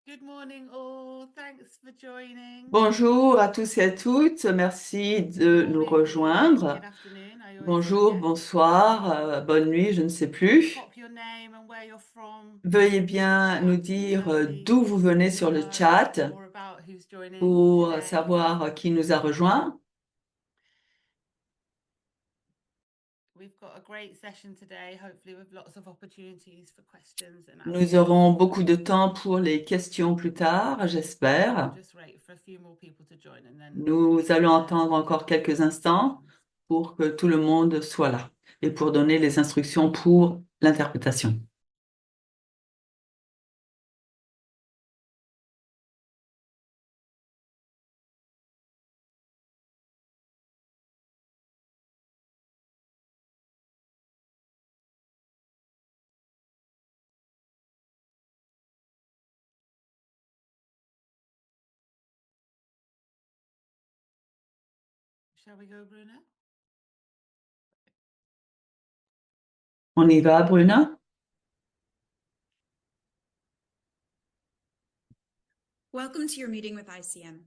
Good morning all. Thanks for joining. Bonjour à tous et à toutes, merci de nous Morning, good evening, good rejoindre. afternoon. I always Bonjour, forget. bonsoir, bonne nuit, je ne sais plus. Pop your name and where you're from Veuillez in the bien nous chat. dire Lovely d'où vous venez to sur le know chat more about who's joining pour today. savoir qui nous a rejoints. We've got a great session today, hopefully with lots of opportunities for questions and Nous answers. aurons beaucoup de temps pour les questions plus tard, We'll j'espère. just wait for a few more people to join and then Nous allons attendre we'll get encore on with quelques the instants instructions. pour que tout le monde soit là et pour donner les instructions pour l'interprétation. Shall we go, Bruna? On y va, Bruna? Welcome to your meeting with ICM.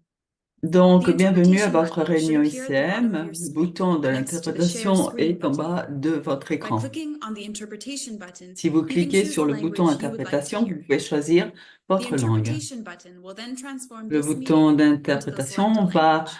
Donc, The bienvenue à interpretation votre button should réunion appear at the bottom of ICM. your Le screen, bouton de next to the Share l'interprétation Screen est en button. bas de votre By écran. clicking on the interpretation button, Si vous you can cliquez choose sur the le bouton language you would like to interprétation, vous hear. pouvez choisir The votre langue. interpretation button will then transform Le this bouton meeting into the d'interprétation selected va language.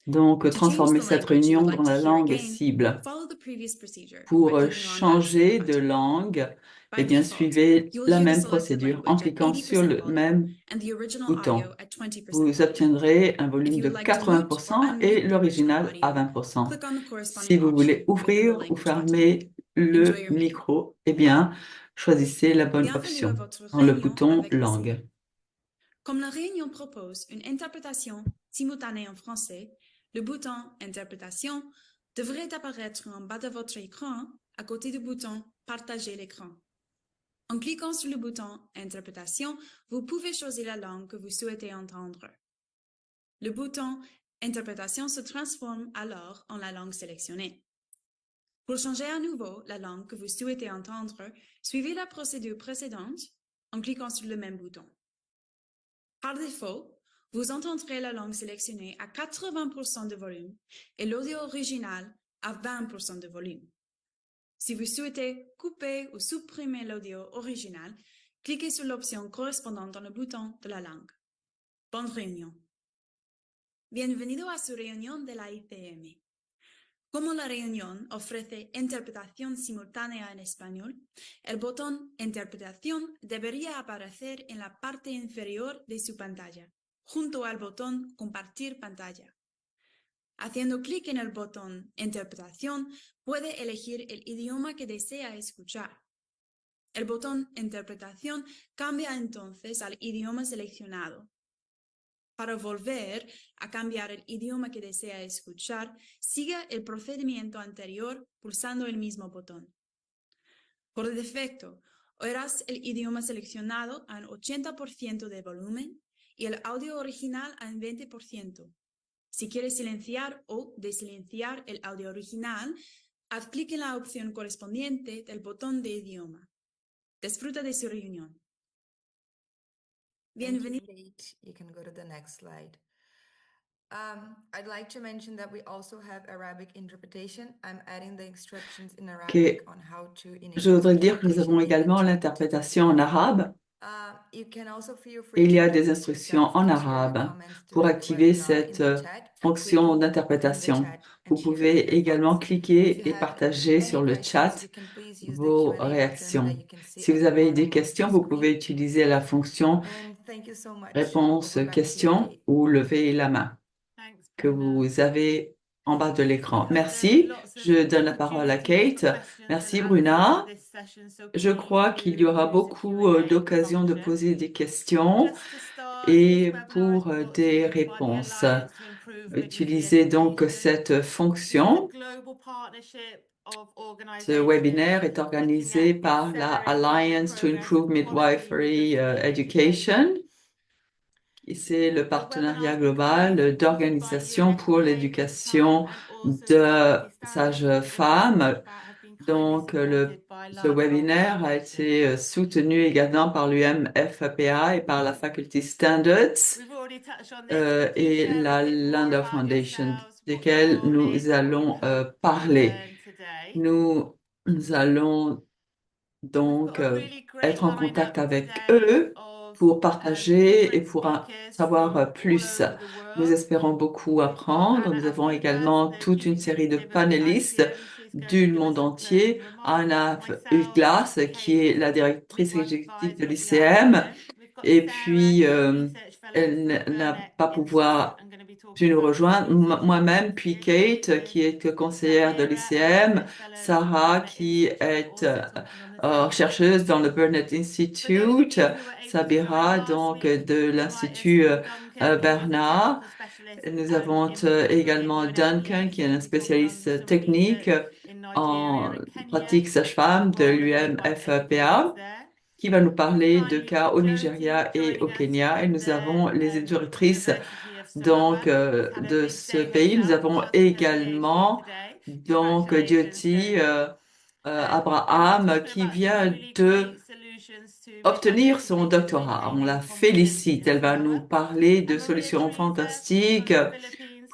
donc To change transformer the cette language you réunion would dans like to la hear langue again, cible. follow the previous procedure by Pour clicking on that same changer de button. langue, By eh bien, default, suivez you will la hear the même selected procédure en language at cliquant sur 80% le volume même and the original audio bouton. at 20% Vous volume. obtiendrez un If volume you de would like to mute or 80% et unmute the original l'original à audio, 20%. click on the corresponding Si vous voulez option within the ouvrir ou language button. fermer Enjoy le your meeting. micro, eh bien, choisissez la bonne Bienvenue à option votre dans le réunion bouton avec langue. ICM. Comme la réunion propose une interprétation simultanée en français, le bouton Interprétation devrait apparaître en bas de votre écran à côté du bouton Partager l'écran. En cliquant sur le bouton Interprétation, vous pouvez choisir la langue que vous souhaitez entendre. Le bouton Interprétation se transforme alors en la langue sélectionnée. Pour changer à nouveau la langue que vous souhaitez entendre, suivez la procédure précédente en cliquant sur le même bouton. Par défaut, vous entendrez la langue sélectionnée à 80% de volume et l'audio original à 20% de volume. Si vous souhaitez couper ou supprimer l'audio original, cliquez sur l'option correspondante dans le bouton de la langue. Bonne réunion. Bienvenido a su reunión de la ICM. Como la reunión ofrece interpretación simultánea en español, el botón Interpretación debería aparecer en la parte inferior de su pantalla, junto al botón Compartir pantalla. Haciendo clic en el botón Interpretación, puede elegir el idioma que desea escuchar. El botón Interpretación cambia entonces al idioma seleccionado. Para volver a cambiar el idioma que desea escuchar, siga el procedimiento anterior pulsando el mismo botón. Por defecto, oirás el idioma seleccionado a un 80% de volumen y el audio original a un 20%. Si quieres silenciar o desilenciar el audio original, haz clic en la opción correspondiente del botón de idioma. Disfruta de su reunión. Bienvenido. Kate. You can go to the next slide. I'd like to mention that we also have Arabic interpretation. I'm adding the instructions in Arabic on how to Je enable voudrais dire que nous interpretation avons in the également chat. l'interprétation en arabe. You can also feel free Et il y to a des unmute instructions yourself en and share your arabe comments to pour the activer webinar cette in the chat by fonction clicking in the d'interprétation. chat Vous and sharing pouvez your également thoughts. If cliquer you et have partager sur any le questions, chat you can please use the vos Q&A button that réactions. you can see Si at vous the avez des bottom of questions, your vous pouvver screen. utiliser la fonction And thank you so much. réponse Over back to you, question Kate. ou lever la main Thanks, que Bruna. vous avez en bas de We l'écran. hope there's Merci. lots of Je donne la parole à opportunities for Kate. questions and Merci answers for Bruna. this session, so Je please crois qu'il y do aura use the beaucoup Q&A d'occasions de function. poser des questions Just to start, this et webinar is pour brought to des you by the réponses. Alliance to Improve Midwifery Utilisez donc Education. cette This is a fonction. global partnership of Ce organizations webinaire est looking organisé at par la accelerating Alliance to progress Improve across the Midwifery midwifery Education. Et c'est le The webinar partenariat has been co-supported global by d'organisations pour UNFPA, l'éducation ITAM and also de Society Standards, which the sages-femmes. speakers about have been kindly Donc, le supported by Ce webinaire a été soutenu également par l'UMFPA et par la Faculty Standards et la Landau Foundation, desquels nous allons parler. Nous allons donc être en contact avec eux pour partager et pour savoir plus. Nous espérons beaucoup apprendre. Nous avons également toute une série de panélistes du monde entier. Anna Uglas, qui est la directrice exécutive de l'ICM, et puis elle n'a pas pu nous rejoindre. Moi-même, puis Kate, qui est conseillère de l'ICM, Sarah, qui est chercheuse dans le Burnett Institute, Sabira, donc de l'Institut Bernard. Nous avons également Duncan, qui est un spécialiste technique en pratique sage-femme de l'UMFPA, qui va nous parler de cas au Nigeria et au Kenya. Et nous avons les éducatrices donc de ce pays. Nous avons également donc Jyoti Abraham qui vient de obtenir son doctorat. On la félicite. Elle va nous parler de solutions fantastiques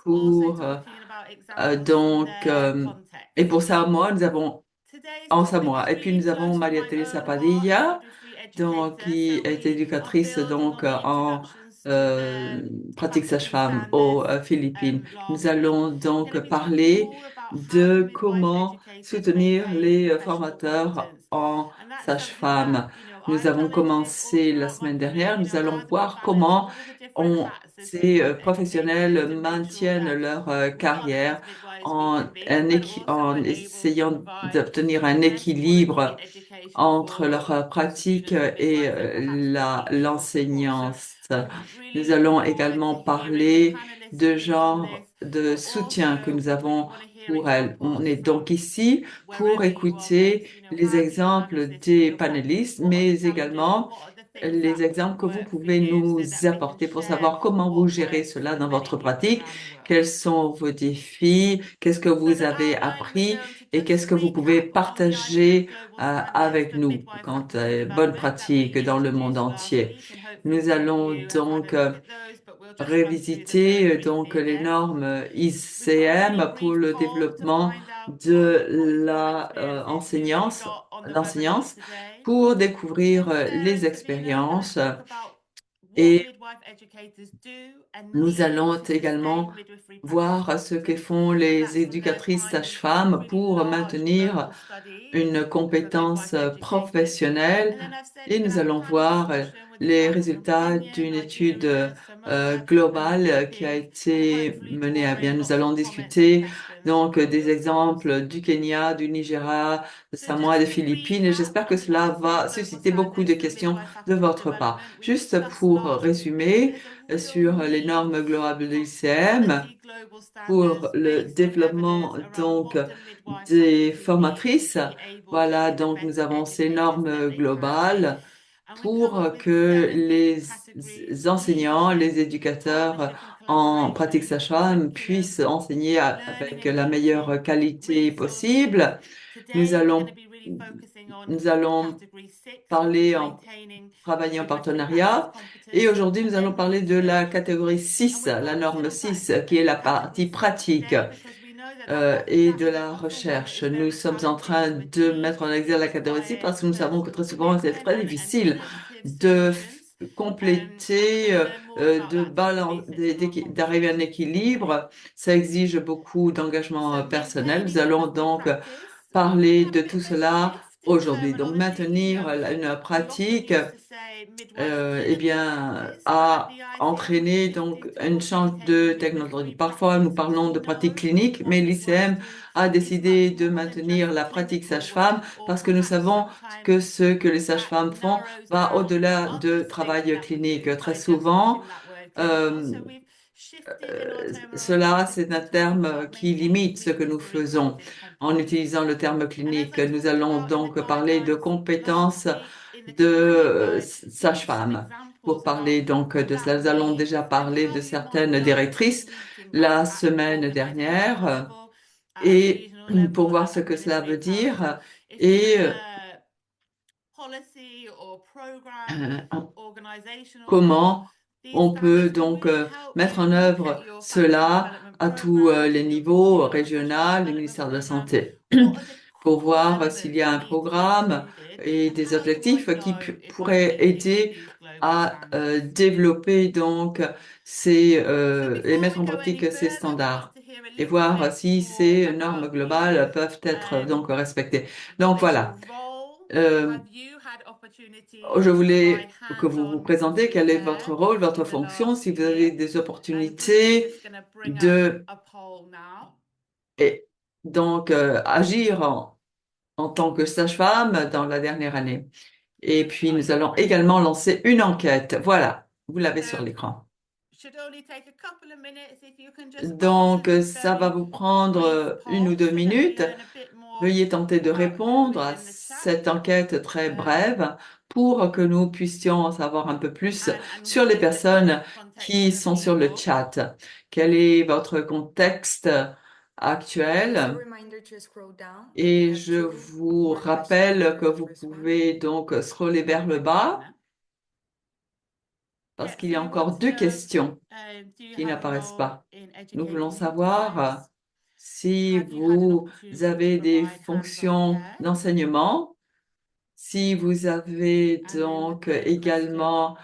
pour et pour Samoa, nous avons en Samoa. Et puis nous avons Maria Teresa Padilla, donc qui est éducatrice donc en pratique sage-femme aux Philippines. Nous allons donc parler de comment soutenir les formateurs en sage-femme. Nous avons commencé la semaine dernière. Nous allons voir comment ces professionnels maintiennent leur carrière en essayant d'obtenir un équilibre entre leur pratique et l'enseignance. Nous allons également parler de genre de soutien que nous avons pour elles. On est donc ici pour écouter les exemples des panélistes, mais également les exemples que vous pouvez nous apporter pour savoir comment vous gérez cela dans votre pratique, quels sont vos défis, qu'est-ce que vous avez appris et qu'est-ce que vous pouvez partager avec nous quant à bonnes pratiques dans le monde entier. Nous allons donc revisiter donc les normes ICM pour le développement de l'enseignance pour découvrir les expériences et nous allons également voir ce que font les éducatrices sages-femmes pour maintenir une compétence professionnelle et nous allons voir les résultats d'une étude globale qui a été menée à bien. Nous allons discuter donc des exemples du Kenya, du Nigeria, de Samoa, des Philippines et j'espère que cela va susciter beaucoup de questions de votre part. Juste pour résumer sur les normes globales de l'ICM, pour le développement donc des formatrices. Voilà, donc nous avons ces normes globales pour que les enseignants, les éducateurs en pratique sage-femme puissent enseigner avec la meilleure qualité possible. Nous allons parler travailler en partenariat. Et aujourd'hui, nous allons parler de la catégorie 6, la norme 6, qui est la partie pratique et de la recherche. Nous sommes en train de mettre en exergue la catégorie 6 parce que nous savons que très souvent, c'est très difficile de compléter, d'arriver à un équilibre. Ça exige beaucoup d'engagement personnel. Nous allons donc parler de tout cela aujourd'hui. Donc, maintenir une pratique, eh bien, a entraîné donc une chance de technologie. Parfois, nous parlons de pratique clinique, mais l'ICM a décidé de maintenir la pratique sage-femme parce que nous savons que ce que les sages-femmes font va au-delà de travail clinique. Très souvent, cela, c'est un terme qui limite ce que nous faisons en utilisant le terme clinique. Nous allons donc parler de compétences de sage-femme. Pour parler donc de cela, nous allons déjà parler de certaines directrices la semaine dernière et pour voir ce que cela veut dire. Et comment on peut donc mettre en œuvre cela à tous les niveaux, régional, le ministère de la Santé, pour voir s'il y a un programme et des objectifs qui pourraient aider à développer donc et mettre en pratique ces standards et voir si ces normes globales peuvent être donc respectées. Donc voilà. Je voulais que vous vous présentez quel est votre rôle, votre fonction, si vous avez des opportunités et donc agir en tant que sage-femme dans la dernière année. Et puis nous allons également lancer une enquête. Voilà, vous l'avez sur l'écran. Donc ça va vous prendre 1 ou 2 minutes. Veuillez tenter de répondre à cette enquête très brève pour que nous puissions en savoir un peu plus sur les personnes qui sont sur le chat. Quel est votre contexte actuel? Et je vous rappelle que vous pouvez donc scroller vers le bas parce qu'il y a encore 2 questions qui n'apparaissent pas. Nous voulons savoir si vous avez des fonctions d'enseignement, si vous avez donc également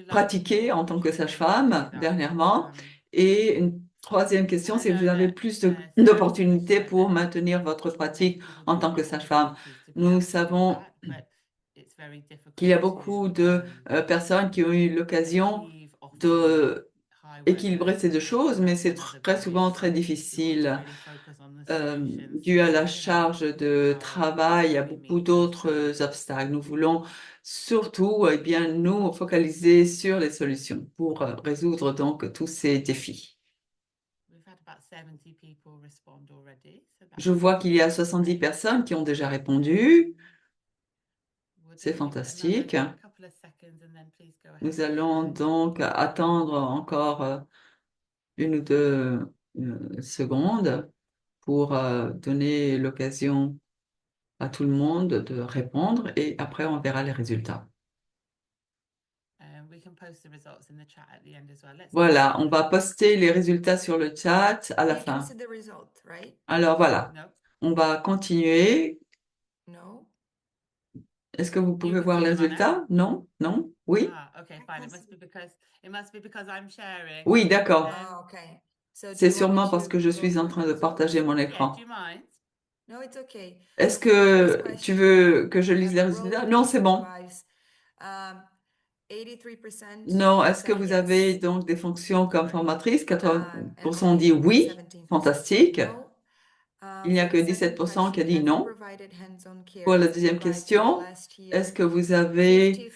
pratiqué en tant que sage-femme dernièrement, et une 3e question, si vous avez plus d'opportunités pour maintenir votre pratique en tant que sage-femme. Nous savons qu'il y a beaucoup de personnes qui ont eu l'occasion de équilibrer ces 2 choses, mais c'est très souvent très difficile. Dû à la charge de travail, il y a beaucoup d'autres obstacles. Nous voulons surtout bien, nous focaliser sur les solutions pour résoudre donc tous ces défis. Je vois qu'il y a 70 personnes qui ont déjà répondu. C'est fantastique. Nous allons donc attendre encore 1 ou 2 secondes pour donner l'occasion à tout le monde de répondre et après on verra les résultats. Voilà, on va poster les résultats sur le chat à la fin. Alors voilà, on va continuer. Est-ce que vous pouvez voir les résultats? Non? Non? Oui? Oui, d'accord. C'est sûrement parce que je suis en train de partager mon écran. Est-ce que tu veux que je lise les résultats? Non, c'est bon. Non, est-ce que vous avez donc des fonctions comme formatrice? 80% ont dit oui, fantastique. Il n'y a que 17% qui a dit non. Pour la 2e question, est-ce que vous avez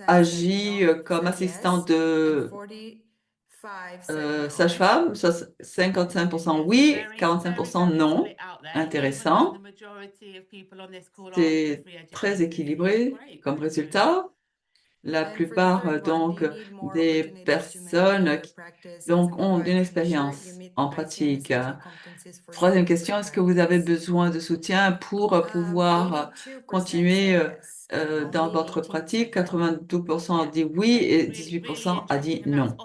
agi comme assistante de sage-femme? 55% oui, 45% non. Intéressant. C'est très équilibré comme résultat. La plupart donc des personnes donc ont une expérience en pratique. 3e question, est-ce que vous avez besoin de soutien pour pouvoir continuer dans votre pratique? 92% a dit oui et 18% a dit non.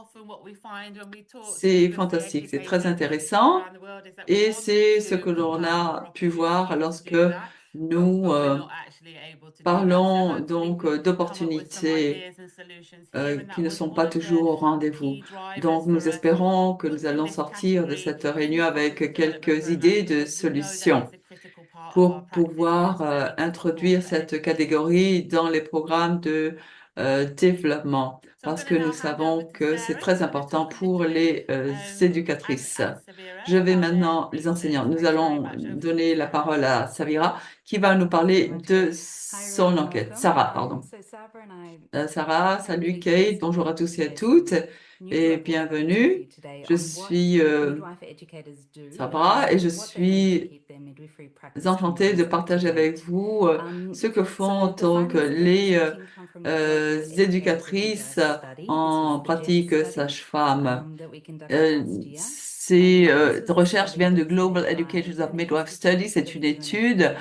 C'est fantastique, c'est très intéressant et c'est ce que l'on a pu voir lorsque nous parlons donc d'opportunités qui ne sont pas toujours au rendez-vous. Donc, nous espérons que nous allons sortir de cette réunion avec quelques idées de solutions pour pouvoir introduire cette catégorie dans les programmes de développement, parce que nous savons que c'est très important pour les éducatrices. Je vais maintenant, les enseignants, nous allons donner la parole à Savira, qui va nous parler de son enquête. Sarah, pardon. Sarah, salut Kate, bonjour à tous et à toutes et bienvenue. Je suis Sabra et je suis enchantée de partager avec vous ce que font donc les éducatrices en pratique sage-femme. Ces recherches viennent de Global Educators of Midwife Studies, c'est une étude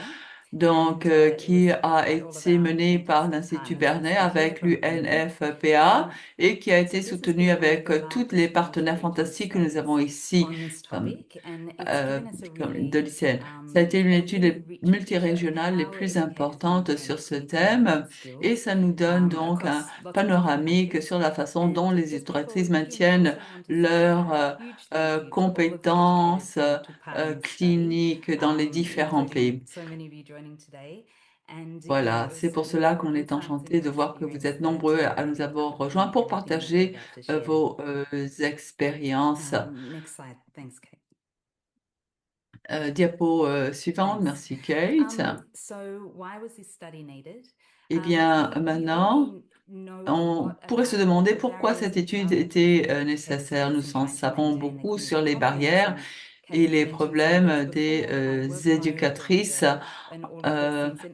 donc qui a été menée par l'Institut Bernet avec l'UNFPA et qui a été soutenue avec tous les partenaires fantastiques que nous avons ici de l'ICN. Ça a été une étude multirégionale les plus importantes sur ce thème et ça nous donne donc un panoramique sur la façon dont les éducatrices maintiennent leurs compétences cliniques dans les différents pays. Voilà, c'est pour cela qu'on est enchanté de voir que vous êtes nombreux à nous avoir rejoints pour partager vos expériences. Diapo suivante, merci Kate. Eh bien, maintenant, on pourrait se demander pourquoi cette étude était nécessaire. Nous en savons beaucoup sur les barrières et les problèmes des éducatrices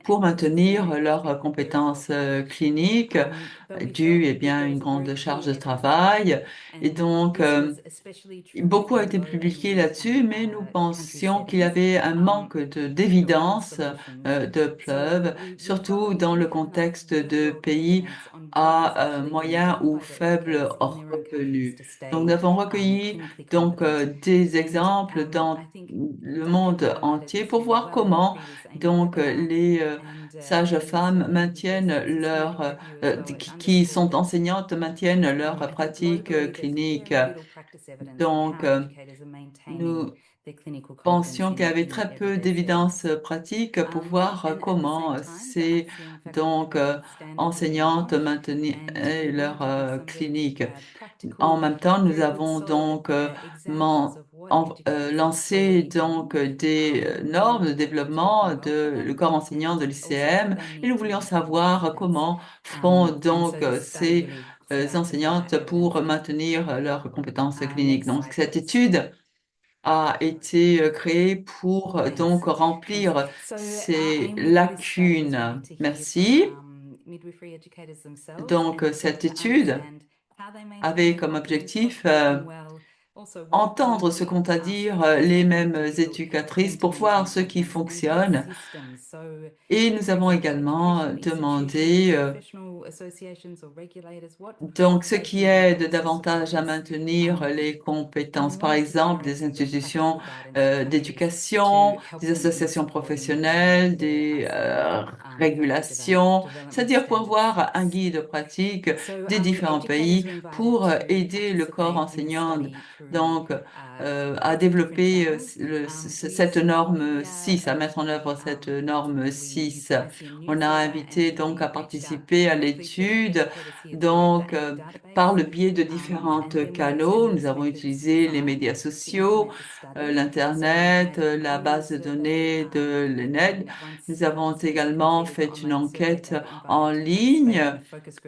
pour maintenir leurs compétences cliniques dues à une grande charge de travail. Et donc, beaucoup a été publié là-dessus, mais nous pensions qu'il y avait un manque d'évidence de preuves, surtout dans le contexte de pays à moyen ou faible revenus. Donc, nous avons recueilli des exemples dans le monde entier pour voir comment les sages-femmes maintiennent qui sont enseignantes maintiennent leur pratique clinique. Donc, nous pensions qu'il y avait très peu d'évidence pratique pour voir comment ces enseignantes maintenaient leur clinique. En même temps, nous avons lancé des normes de développement le corps enseignant de l'ICM et nous voulions savoir comment font ces enseignantes pour maintenir leurs compétences cliniques. Donc, cette étude a été créée pour remplir ces lacunes. Merci. Donc, cette étude avait comme objectif entendre ce qu'ont à dire les mêmes éducatrices pour voir ce qui fonctionne. Et nous avons également demandé ce qui aide davantage à maintenir les compétences, par exemple des institutions d'éducation, des associations professionnelles, des régulations, c'est-à-dire pour avoir un guide pratique des différents pays pour aider le corps enseignant à développer cette norme 6, à mettre en œuvre cette norme 6. On a invité à participer à l'étude par le biais de différents canaux. Nous avons utilisé les médias sociaux, l'Internet, la base de données de l'ENED. Nous avons également fait une enquête en ligne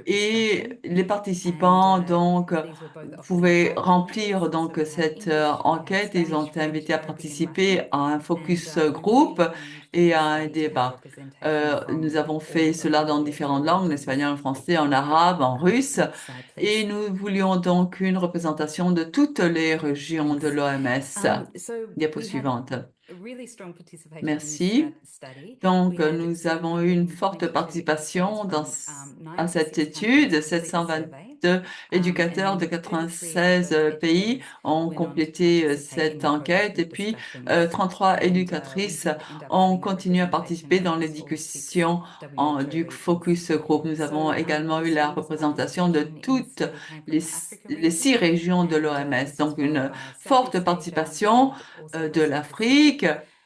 et les participants pouvaient remplir cette enquête. Ils ont été invités à participer à un focus group et à un débat. Nous avons fait cela dans différentes langues, en espagnol, en français, en arabe, en russe, et nous voulions une représentation de toutes les régions de l'OMS. Diapo suivante. Merci. Donc, nous avons eu une forte participation à cette étude. 722 éducateurs de 96 pays ont complété cette enquête et puis 33 éducatrices ont continué à participer dans les discussions du focus group. Nous avons également eu la représentation de toutes les 6 régions de l'OMS. Donc, une forte participation de l'Afrique,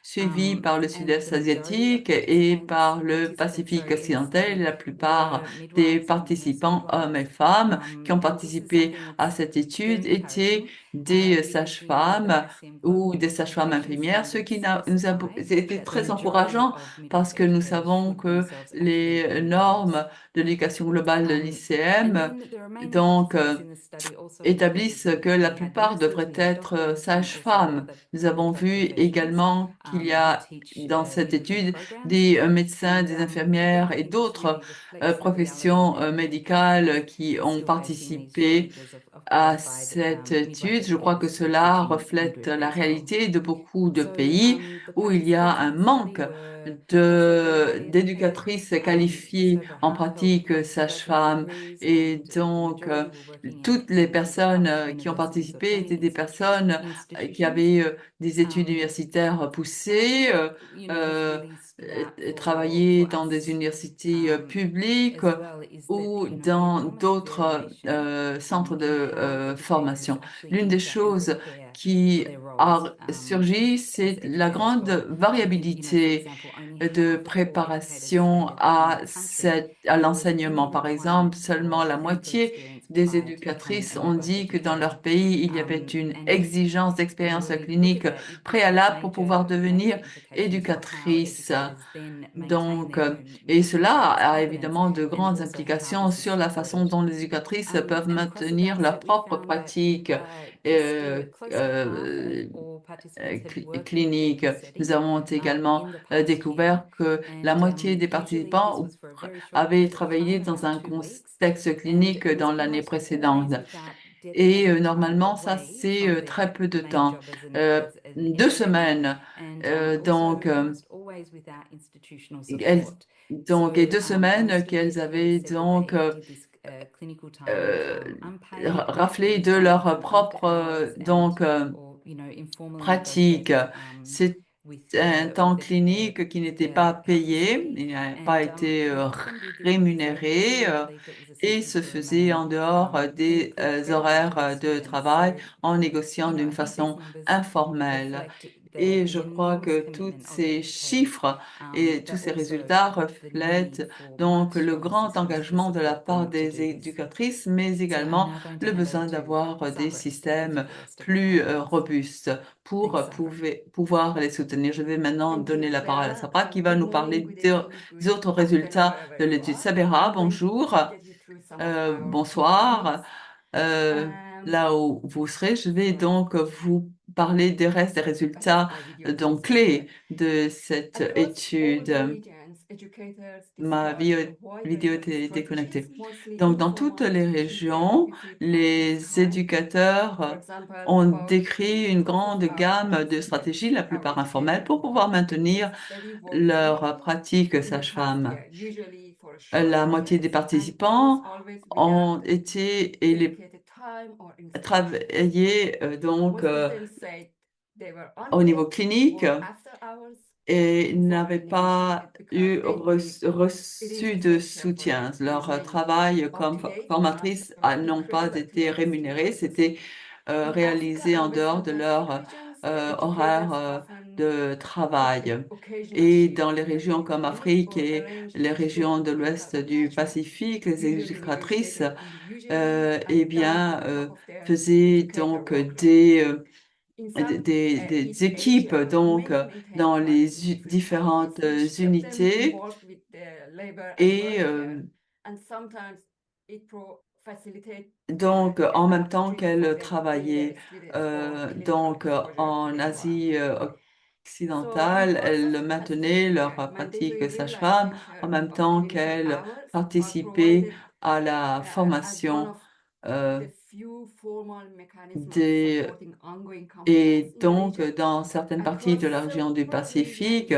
suivi par le Sud-Est asiatique et par le Pacifique occidental. La plupart des participants, hommes et femmes, qui ont participé à cette étude étaient des sages-femmes ou des sages-femmes infirmières, ce qui nous a été très encourageant parce que nous savons que les normes de l'éducation globale de l'ICM établissent que la plupart devraient être sages-femmes. Nous avons vu également qu'il y a dans cette étude des médecins, des infirmières et d'autres professions médicales qui ont participé à cette étude. Je crois que cela reflète la réalité de beaucoup de pays où il y a un manque d'éducatrices qualifiées en pratique sage-femme. Et donc, toutes les personnes qui ont participé étaient des personnes qui avaient des études universitaires poussées, travaillé dans des universités publiques ou dans d'autres centres de formation. L'une des choses qui a surgi, c'est la grande variabilité de préparation à l'enseignement. Par exemple, seulement la moitié des éducatrices ont dit que dans leur pays, il y avait une exigence d'expérience clinique préalable pour pouvoir devenir éducatrice. Donc, et cela a évidemment de grandes implications sur la façon dont les éducatrices peuvent maintenir leur propre pratique clinique. Nous avons également découvert que la moitié des participants avaient travaillé dans un contexte clinique dans l'année précédente. Et normalement, ça, c'est très peu de temps. 2 semaines. Donc, et 2 semaines qu'elles avaient donc raflé de leur propre pratique. C'est un temps clinique qui n'était pas payé, il n'a pas été rémunéré et se faisait en dehors des horaires de travail en négociant d'une façon informelle. Et je crois que tous ces chiffres et tous ces résultats reflètent donc le grand engagement de la part des éducatrices, mais également le besoin d'avoir des systèmes plus robustes pour pouvoir les soutenir. Je vais maintenant donner la parole à Sabra qui va nous parler des autres résultats de l'étude. Sabera, bonjour, bonsoir. Là où vous serez, je vais donc vous parler des restes des résultats donc clés de cette étude. Ma vidéo était déconnectée. Donc, dans toutes les régions, les éducateurs ont décrit une grande gamme de stratégies, la plupart informelles, pour pouvoir maintenir leur pratique sage-femme. La moitié des participants ont été travaillé donc au niveau clinique et n'avaient pas reçu de soutien. Leur travail comme formatrice n'ont pas été rémunérés. C'était réalisé en dehors de leur horaire de travail. Et dans les régions comme Afrique et les régions de l'ouest du Pacifique, les éducatrices eh bien, faisaient donc des équipes donc dans les différentes unités et donc en même temps qu'elles travaillaient donc en Asie occidentale, elles maintenaient leur pratique sage-femme en même temps qu'elles participaient à la formation et donc, dans certaines parties de la région du Pacifique,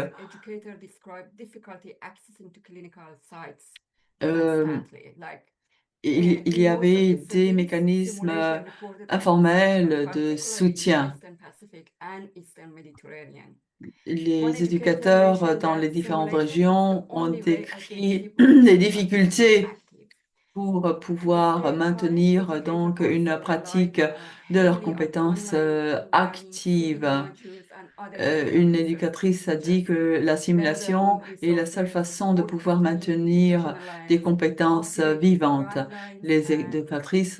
il y avait des mécanismes informels de soutien. Les éducateurs dans les différentes régions ont décrit des difficultés pour pouvoir maintenir donc une pratique de leurs compétences actives. Une éducatrice a dit que la simulation est la seule façon de pouvoir maintenir des compétences vivantes. Les éducatrices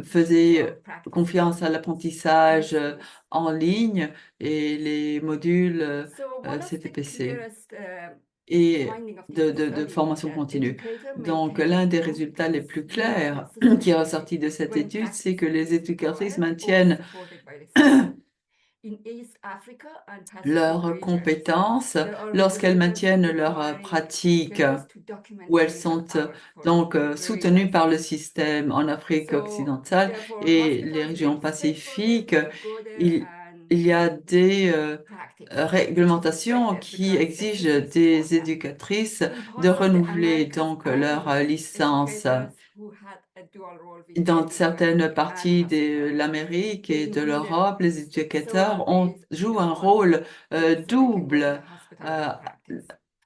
faisaient confiance à l'apprentissage en ligne et les modules CTPC et de formation continue. Donc, l'un des résultats les plus clairs qui est ressorti de cette étude, c'est que les éducatrices maintiennent leurs compétences lorsqu'elles maintiennent leurs pratiques où elles sont donc soutenues par le système en Afrique occidentale et les régions pacifiques. Il y a des réglementations qui exigent des éducatrices de renouveler donc leur licence. Dans certaines parties de l'Amérique et de l'Europe, les éducateurs jouent un rôle double,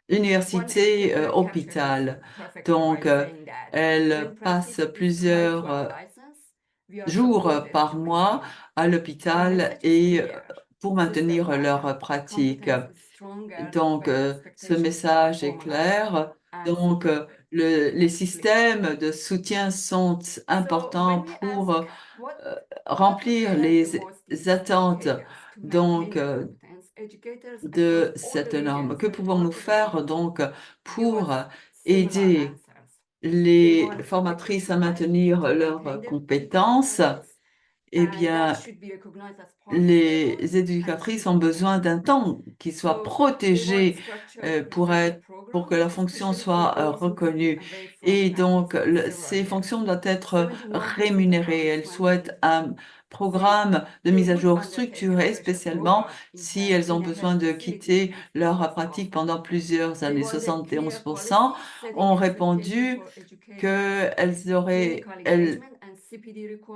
université, hôpital. Donc, elles passent plusieurs jours par mois à l'hôpital et pour maintenir leur pratique. Donc, ce message est clair. Donc, les systèmes de soutien sont importants pour remplir les attentes donc de cette norme. Que pouvons-nous faire donc pour aider les formatrices à maintenir leurs compétences? Eh bien, les éducatrices ont besoin d'un temps qui soit protégé pour que leurs fonctions soient reconnues. Et donc, ces fonctions doivent être rémunérées. Elles souhaitent un programme de mise à jour structuré, spécialement si elles ont besoin de quitter leur pratique pendant plusieurs années. 71% ont répondu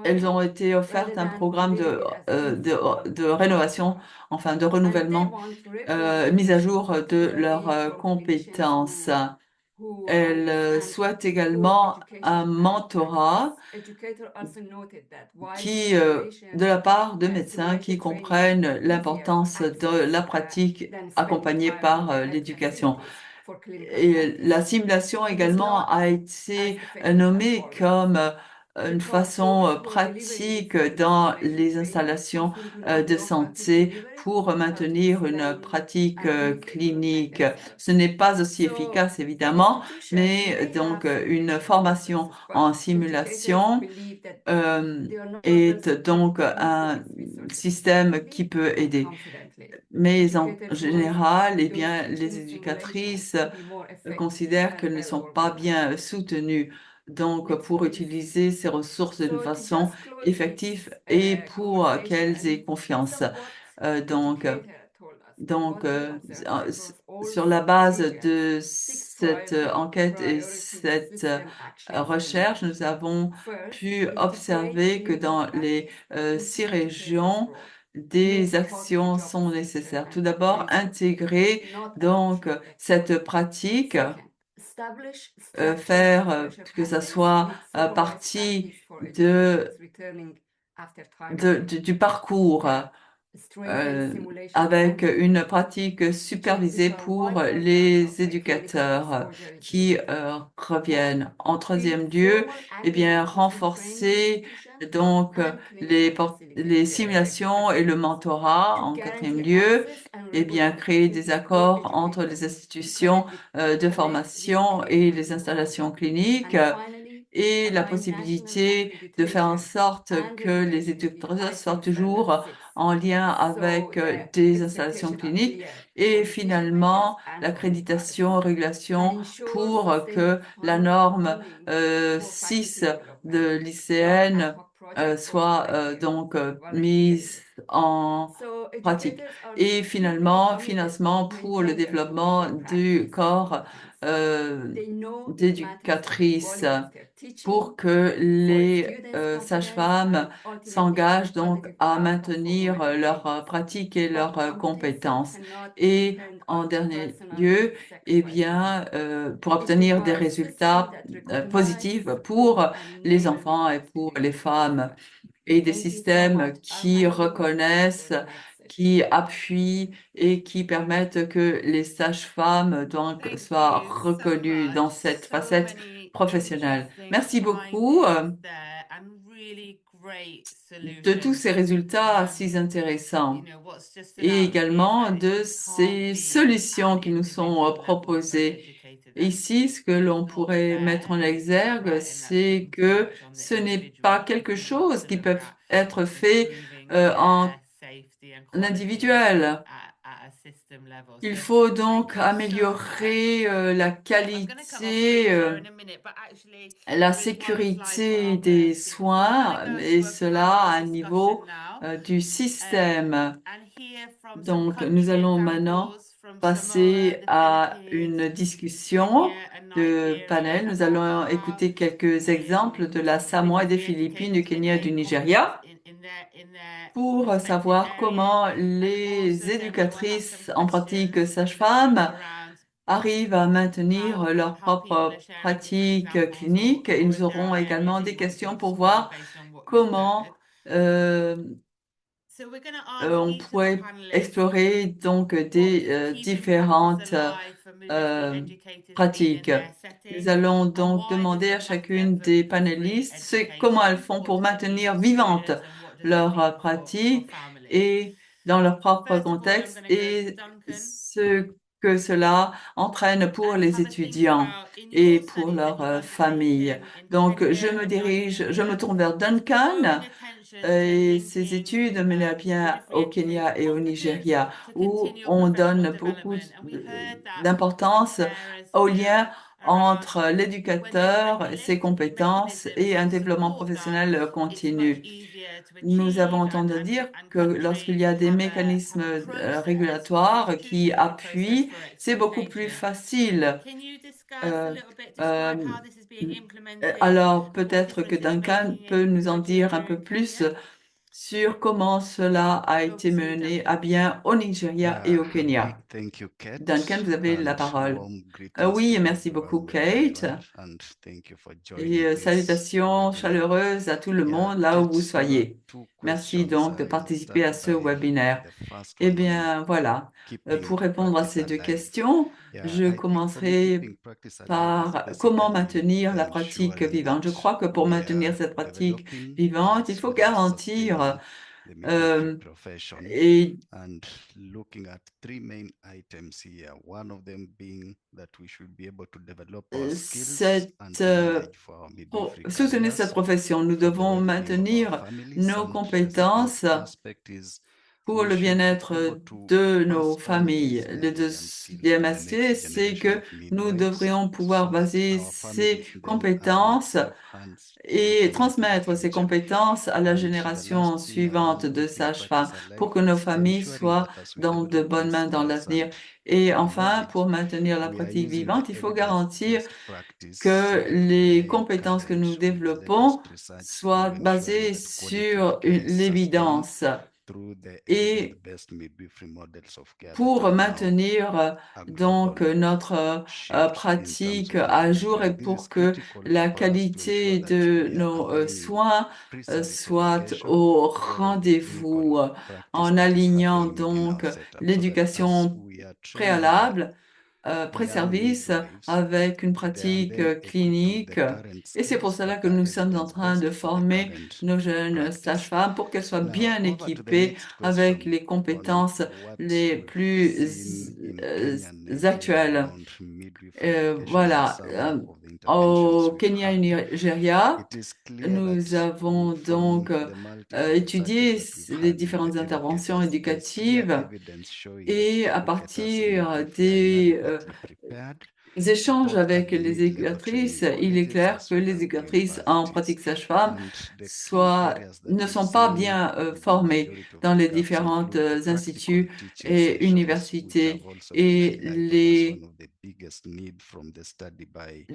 elles ont été offertes un programme de rénovation, enfin de renouvellement, mise à jour de leurs compétences. Elles souhaitent également un mentorat de la part de médecins qui comprennent l'importance de la pratique accompagnée par l'éducation. Et la simulation également a été nommée comme une façon pratique dans les installations de santé pour maintenir une pratique clinique. Ce n'est pas aussi efficace, évidemment, mais donc une formation en simulation est donc un système qui peut aider. Mais en général, eh bien, les éducatrices considèrent qu'elles ne sont pas bien soutenues. Donc, pour utiliser ces ressources d'une façon effective et pour qu'elles aient confiance. Sur la base de cette enquête et cette recherche, nous avons pu observer que dans les 6 régions, des actions sont nécessaires. Tout d'abord, intégrer donc cette pratique, faire que ça soit partie du parcours avec une pratique supervisée pour les éducateurs qui reviennent. En troisième lieu, eh bien, renforcer donc les simulations et le mentorat. En quatrième lieu, eh bien, créer des accords entre les institutions de formation et les installations cliniques. Et la possibilité de faire en sorte que les éducateurs soient toujours en lien avec des installations cliniques et finalement l'accréditation, régulation pour que la norme 6 de l'ICN soit donc mise en pratique. Et finalement, financement pour le développement du corps d'éducatrices pour que les sages-femmes s'engagent donc à maintenir leurs pratiques et leurs compétences. Et en dernier lieu, eh bien, pour obtenir des résultats positifs pour les enfants et pour les femmes et des systèmes qui reconnaissent, qui appuient et qui permettent que les sages-femmes donc soient reconnues dans cette facette professionnelle. Merci beaucoup de tous ces résultats si intéressants et également de ces solutions qui nous sont proposées. Ici, ce que l'on pourrait mettre en exergue, c'est que ce n'est pas quelque chose qui peut être fait en individuelle. Il faut donc améliorer la qualité, la sécurité des soins, et cela à un niveau du système. Donc, nous allons maintenant passer à une discussion de panel. Nous allons écouter quelques exemples de la Samoa, des Philippines, du Kenya et du Nigeria pour savoir comment les éducatrices en pratique sage-femme arrivent à maintenir leur propre pratique clinique. Et nous aurons également des questions pour voir comment on pourrait explorer donc des différentes pratiques. Nous allons donc demander à chacune des panélistes comment elles font pour maintenir vivante leur pratique et dans leur propre contexte et ce que cela entraîne pour les étudiants et pour leur famille. Donc, je me tourne vers Duncan et ses études menées à bien au Kenya et au Nigeria, où on donne beaucoup d'importance au lien entre l'éducateur, ses compétences et un développement professionnel continu. Nous avons entendu dire que lorsqu'il y a des mécanismes régulatoires qui appuient, c'est beaucoup plus facile. Alors, peut-être que Duncan peut nous en dire un peu plus sur comment cela a été mené à bien au Nigeria et au Kenya. Duncan, vous avez la parole. Oui, merci beaucoup, Kate. Et salutations chaleureuses à tout le monde là où vous soyez. Merci donc de participer à ce webinaire. Eh bien, voilà. Pour répondre à ces deux questions, je commencerai par comment maintenir la pratique vivante. Je crois que pour maintenir cette pratique vivante, il faut garantir et soutenir cette profession. Nous devons maintenir nos compétences pour le bien-être de nos familles. Le deuxième aspect, c'est que nous devrions pouvoir baser ces compétences et transmettre ces compétences à la génération suivante de sages-femmes pour que nos familles soient dans de bonnes mains dans l'avenir. Et enfin, pour maintenir la pratique vivante, il faut garantir que les compétences que nous développons soient basées sur l'évidence. Et pour maintenir donc notre pratique à jour et pour que la qualité de nos soins soit au rendez-vous en alignant donc l'éducation préalable pré-service avec une pratique clinique. Et c'est pour cela que nous sommes en train de former nos jeunes sages-femmes pour qu'elles soient bien équipées avec les compétences les plus actuelles. Voilà. Au Kenya et Nigeria, nous avons donc étudié les différentes interventions éducatives et à partir des échanges avec les éducatrices, il est clair que les éducatrices en pratique sage-femme ne sont pas bien formées dans les différentes instituts et universités et les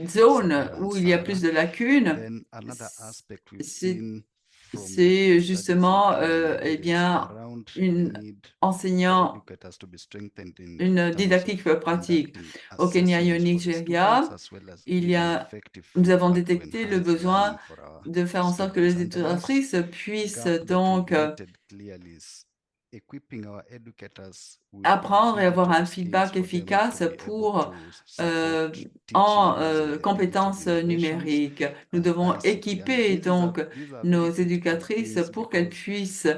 zones où il y a plus de lacunes, c'est justement eh bien une didactique pratique. Au Kenya et au Nigeria, nous avons détecté le besoin de faire en sorte que les éducatrices puissent donc apprendre et avoir un feedback efficace pour en compétences numériques. Nous devons équiper donc nos éducatrices pour qu'elles puissent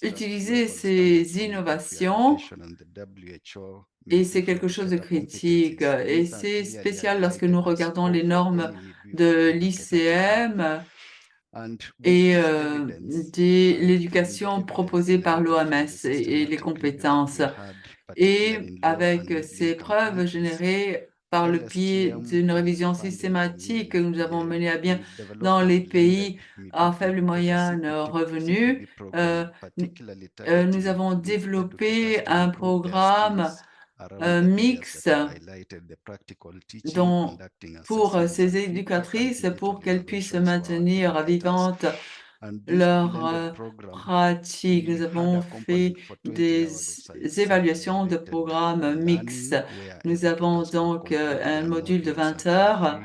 utiliser ces innovations et c'est quelque chose de critique et c'est spécial lorsque nous regardons les normes de l'ICM et l'éducation proposée par l'OMS et les compétences. Et avec ces preuves générées par le biais d'une révision systématique que nous avons menée à bien dans les pays à faible et moyen revenu, nous avons développé un programme mixte pour ces éducatrices pour qu'elles puissent maintenir vivantes leurs pratiques. Nous avons fait des évaluations de programmes mixtes. Nous avons donc un module de 20 heures,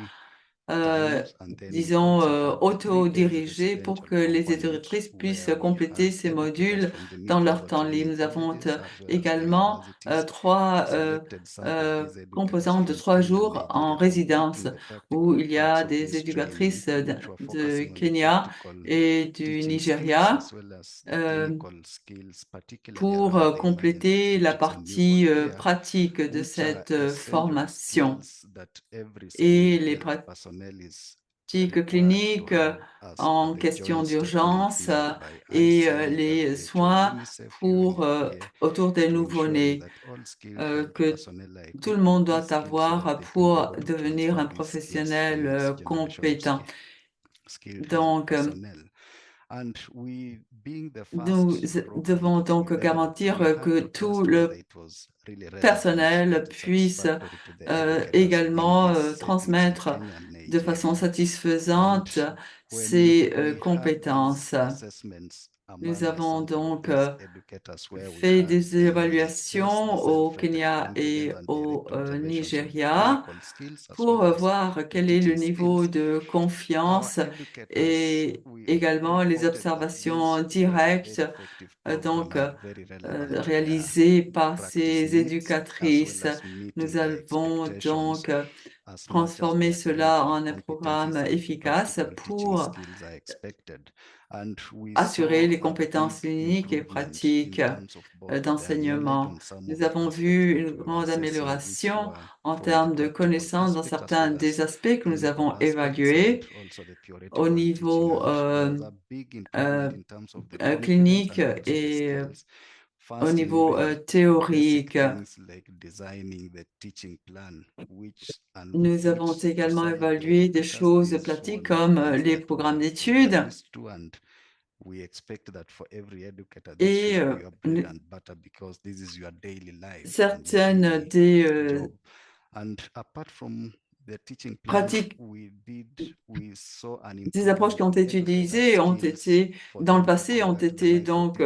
disons, auto-dirigé pour que les éducatrices puissent compléter ces modules dans leur temps libre. Nous avons également trois composantes de 3 jours en résidence où il y a des éducatrices de Kenya et du Nigeria pour compléter la partie pratique de cette formation. Et les pratiques cliniques en question d'urgence et les soins pour autour des nouveau-nés que tout le monde doit avoir pour devenir un professionnel compétent. Donc, nous devons donc garantir que tout le personnel puisse également transmettre de façon satisfaisante ces compétences. Nous avons donc fait des évaluations au Kenya et au Nigeria pour voir quel est le niveau de confiance et également les observations directes donc réalisées par ces éducatrices. Nous avons donc transformé cela en un programme efficace pour assurer les compétences cliniques et pratiques d'enseignement. Nous avons vu une grande amélioration en termes de connaissances dans certains des aspects que nous avons évalués au niveau clinique et au niveau théorique. Nous avons également évalué des choses pratiques comme les programmes d'études. Et certaines des pratiques, des approches qui ont été utilisées ont été, dans le passé, ont été donc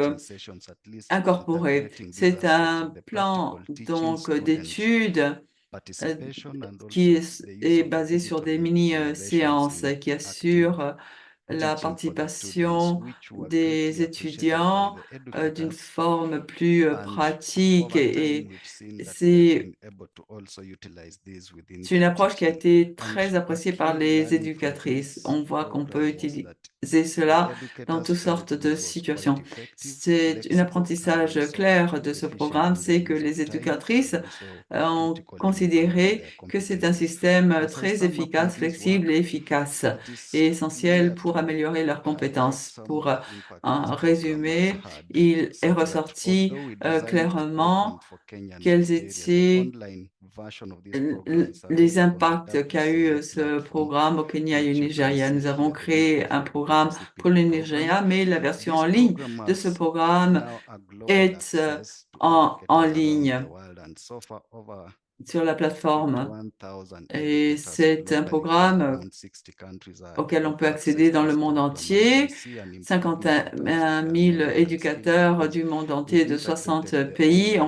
incorporées. C'est un plan donc d'études qui est basé sur des mini-séances qui assurent la participation des étudiants d'une forme plus pratique et c'est une approche qui a été très appréciée par les éducatrices. On voit qu'on peut utiliser cela dans toutes sortes de situations. C'est un apprentissage clair de ce programme, c'est que les éducatrices ont considéré que c'est un système très efficace, flexible et efficace et essentiel pour améliorer leurs compétences. Pour un résumé, il est ressorti clairement quels étaient les impacts qu'a eu ce programme au Kenya et au Nigeria. Nous avons créé un programme pour le Nigeria, mais la version en ligne de ce programme est en ligne sur la plateforme. Et c'est un programme auquel on peut accéder dans le monde entier. 51 000 éducateurs du monde entier de 60 pays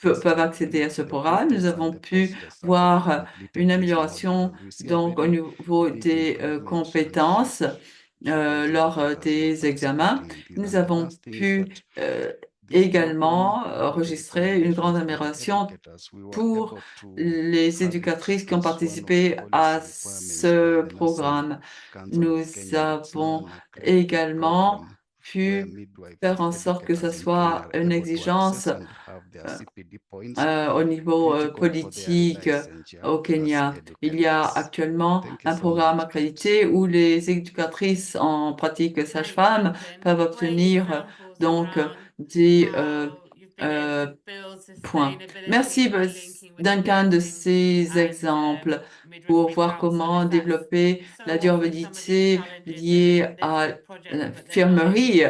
peuvent accéder à ce programme. Nous avons pu voir une amélioration donc au niveau des compétences lors des examens. Nous avons pu également enregistrer une grande amélioration pour les éducatrices qui ont participé à ce programme. Nous avons également pu faire en sorte que ce soit une exigence au niveau politique au Kenya. Il y a actuellement un programme accrédité où les éducatrices en pratique sage-femme peuvent obtenir donc des points. Merci Duncan de ces exemples pour voir comment développer la durabilité liée à l'infirmerie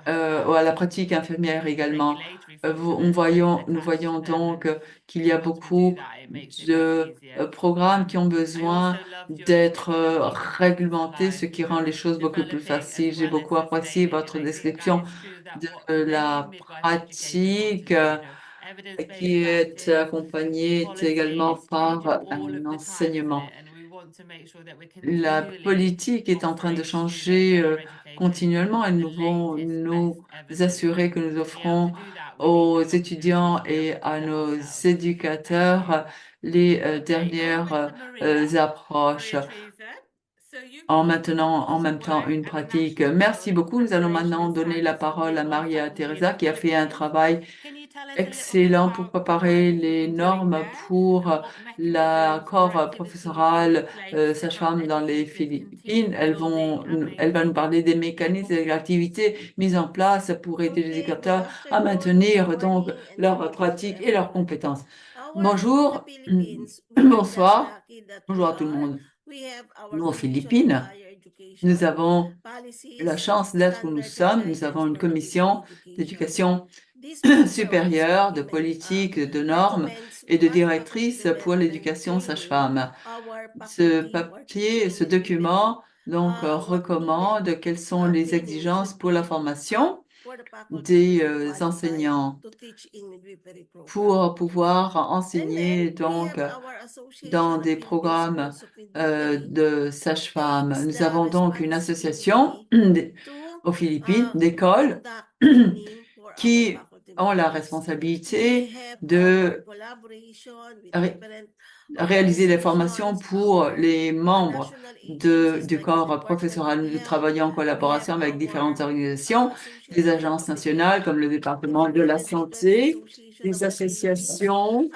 ou à la pratique infirmière également. Nous voyons donc qu'il y a beaucoup de programmes qui ont besoin d'être réglementés, ce qui rend les choses beaucoup plus faciles. J'ai beaucoup apprécié votre description de la pratique qui est accompagnée également par un enseignement. La politique est en train de changer continuellement et nous devons nous assurer que nous offrons aux étudiants et à nos éducateurs les dernières approches en maintenant en même temps une pratique. Merci beaucoup. Nous allons maintenant donner la parole à Maria Teresa qui a fait un travail excellent pour préparer les normes pour l'accord professoral sage-femme dans les Philippines. Elle va nous parler des mécanismes et des activités mises en place pour aider les éducateurs à maintenir donc leurs pratiques et leurs compétences. Bonjour, bonsoir, bonjour à tout le monde. Nous, aux Philippines, nous avons la chance d'être où nous sommes. Nous avons une commission d'éducation supérieure, de politique, de normes et de directrices pour l'éducation sage-femme. Ce document, donc, recommande quelles sont les exigences pour la formation des enseignants pour pouvoir enseigner donc dans des programmes de sage-femme. Nous avons donc une association aux Philippines d'écoles qui ont la responsabilité de réaliser des formations pour les membres du corps professoral. Nous travaillons en collaboration avec différentes organisations, des agences nationales comme le département de la santé, des associations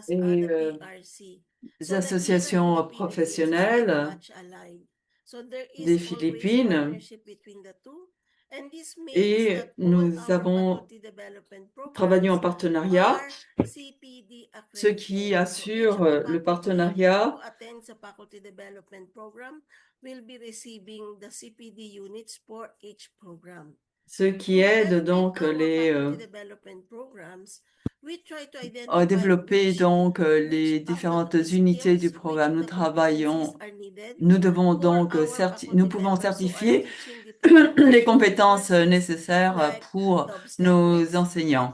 et des associations professionnelles des Philippines. Et nous avons travaillé en partenariat, ce qui assure le partenariat ce qui aide donc à développer donc les différentes unités du programme. Nous devons donc nous pouvons certifier les compétences nécessaires pour nos enseignants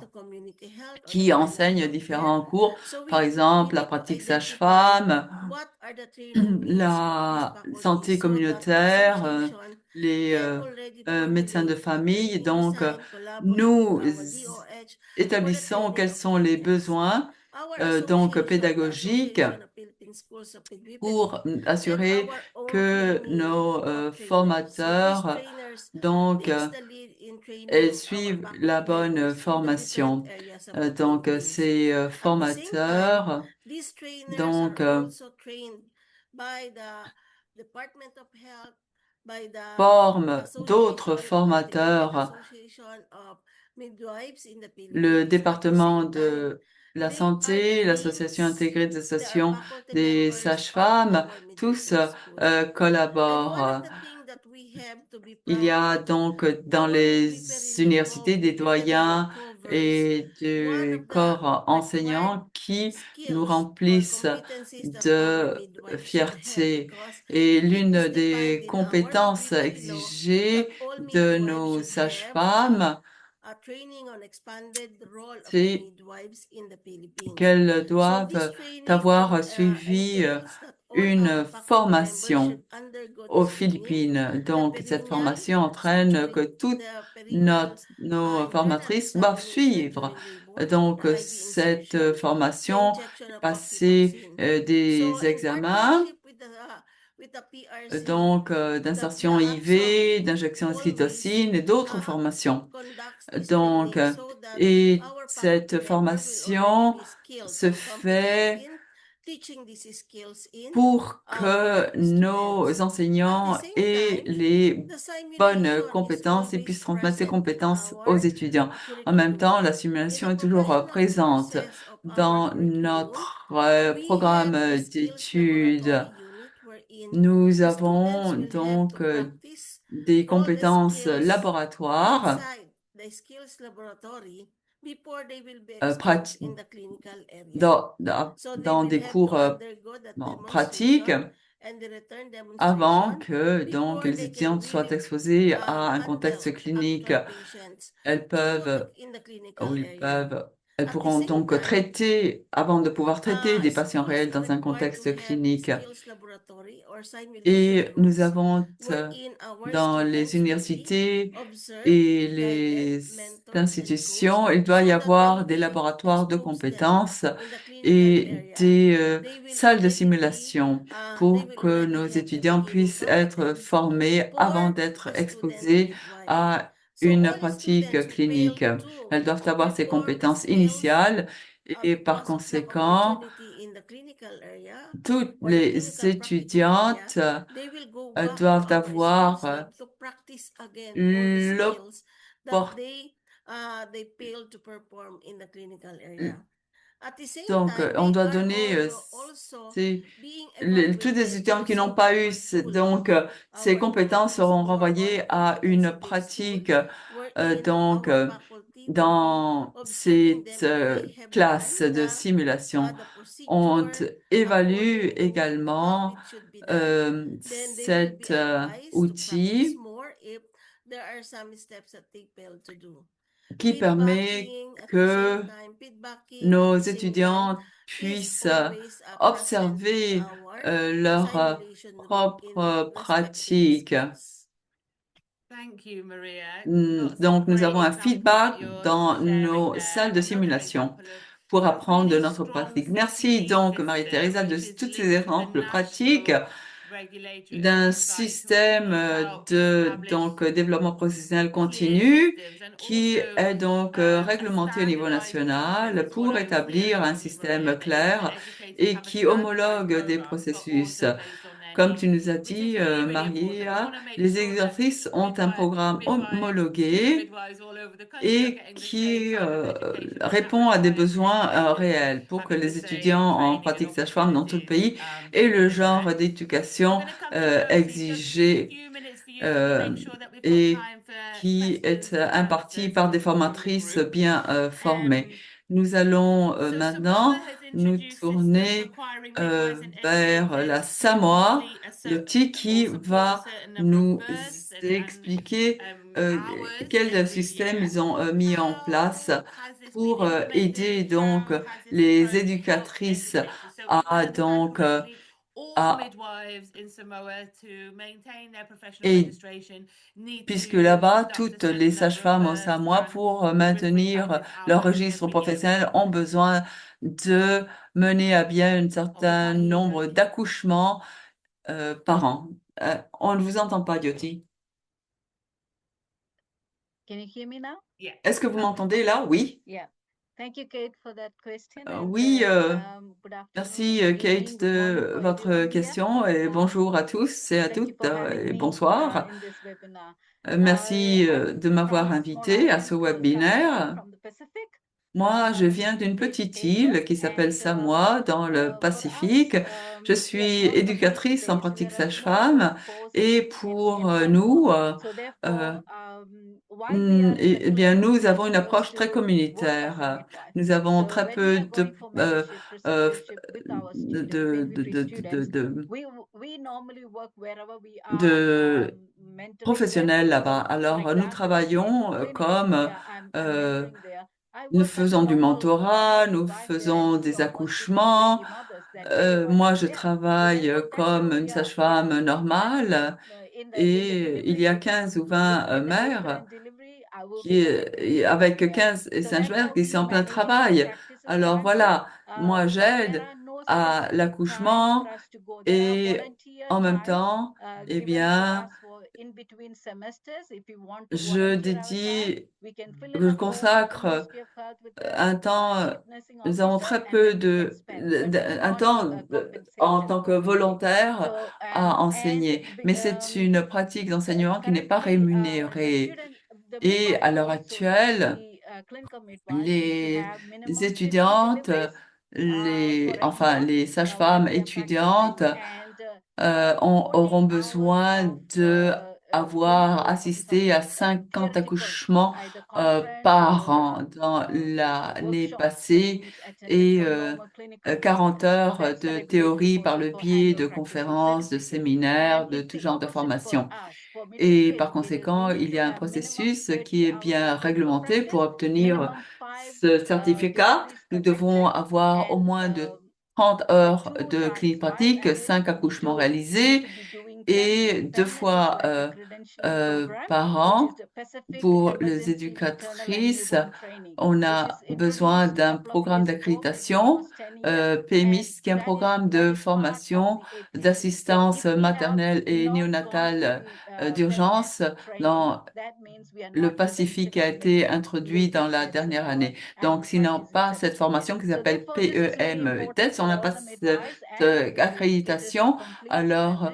qui enseignent différents cours, par exemple la pratique sage-femme, la santé communautaire, les médecins de famille. Donc, nous établissons quels sont les besoins donc pédagogiques pour assurer que nos formateurs donc suivent la bonne formation. Donc ces formateurs donc forment d'autres formateurs. Le département de la santé, l'association intégrée des associations des sages-femmes, tous collaborent. Il y a donc dans les universités des doyens et du corps enseignant qui nous remplissent de fierté. Et l'une des compétences exigées de nos sages-femmes, c'est qu'elles doivent avoir suivi une formation aux Philippines. Donc, cette formation entraîne que toutes nos formatrices doivent suivre. Donc, cette formation, passer des examens donc d'insertion IV, d'injection d'oxytocine et d'autres formations. Donc, et cette formation se fait pour que nos enseignants aient les bonnes compétences et puissent transmettre ces compétences aux étudiants. En même temps, la simulation est toujours présente dans notre programme d'études. Nous avons donc des compétences laboratoires dans des cours pratiques avant que donc les étudiants soient exposés à un contexte clinique. Elles pourront donc traiter, avant de pouvoir traiter des patients réels dans un contexte clinique. Et nous avons dans les universités et les institutions, il doit y avoir des laboratoires de compétences et des salles de simulation pour que nos étudiants puissent être formés avant d'être exposés à une pratique clinique. Elles doivent avoir ces compétences initiales et par conséquent, toutes les étudiantes doivent avoir donc on doit donner tous les étudiants qui n'ont pas eu donc ces compétences seront renvoyés à une pratique donc dans cette classe de simulation. On évalue également cet outil qui permet que nos étudiants puissent observer leur propre pratique. Donc, nous avons un feedback dans nos salles de simulation pour apprendre de notre pratique. Merci donc, Marie-Thérèse, de tous ces exemples pratiques d'un système de développement professionnel continu qui est donc réglementé au niveau national pour établir un système clair et qui homologue des processus. Comme tu nous as dit, Maria, les exercices ont un programme homologué et qui répond à des besoins réels pour que les étudiants en pratique sage-femme dans tout le pays aient le genre d'éducation exigé et qui est imparti par des formatrices bien formées. Nous allons maintenant nous tourner vers la Samoa, l'outil qui va nous expliquer quel système ils ont mis en place pour aider donc les éducatrices à donc et puisque là-bas, toutes les sages-femmes au Samoa, pour maintenir leur registre professionnel, ont besoin de mener à bien un certain nombre d'accouchements par an. On ne vous entend pas, Dioti. Est-ce que vous m'entendez là? Oui. Oui, merci Kate de votre question et bonjour à tous et à toutes et bonsoir. Merci de m'avoir invité à ce webinaire. Moi, je viens d'une petite île qui s'appelle Samoa dans le Pacifique. Je suis éducatrice en pratique sage-femme et pour nous, eh bien, nous avons une approche très communitaire. Nous avons très peu de professionnels là-bas. Alors, nous travaillons comme nous faisons du mentorat, nous faisons des accouchements. Moi, je travaille comme une sage-femme normale et il y a 15 ou 20 mères avec 15 et 5 mères qui sont en plein travail. Alors voilà, moi j'aide à l'accouchement et en même temps, eh bien, je consacre un temps, nous avons très peu un temps en tant que volontaire à enseigner, mais c'est une pratique d'enseignement qui n'est pas rémunérée. Et à l'heure actuelle, les étudiantes, les sages-femmes étudiantes auront besoin de avoir assisté à 50 accouchements par an dans l'année passée et 40 heures de théorie par le biais de conférences, de séminaires, de tout genre de formations. Et par conséquent, il y a un processus qui est bien réglementé pour obtenir ce certificat. Nous devons avoir au moins de 30 heures de clinique pratique, 5 accouchements réalisés et 2 fois par an. Pour les éducatrices, on a besoin d'un programme d'accréditation, PMIS, qui est un programme de formation d'assistance maternelle et néonatale d'urgence dans le Pacifique qui a été introduit dans la dernière année. Donc, s'ils n'ont pas cette formation qui s'appelle PEM-TESS, on n'a pas cette accréditation, alors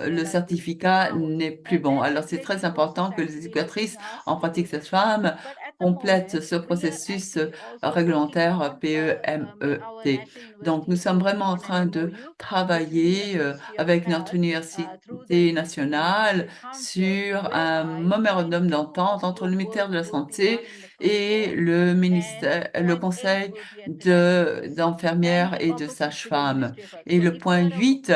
le certificat n'est plus bon. Alors, c'est très important que les éducatrices en pratique sage-femme complètent ce processus réglementaire PEMET. Donc, nous sommes vraiment en train de travailler avec notre université nationale sur un mémorandum d'entente entre le ministère de la Santé et le conseil d'enfirmières et de sages-femmes. Et le point 8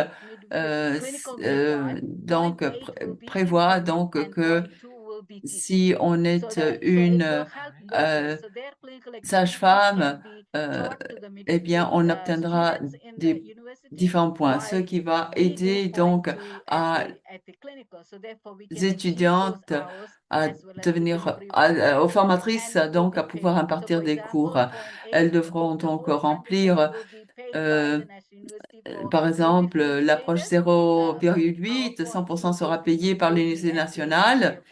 prévoit donc que si on est une sage-femme, eh bien, on obtiendra des différents points, ce qui va aider donc à les étudiantes à devenir aux formatrices donc à pouvoir impartir des cours. Elles devront donc remplir par exemple l'approche 0,8, 100% sera payé par l'Université nationale,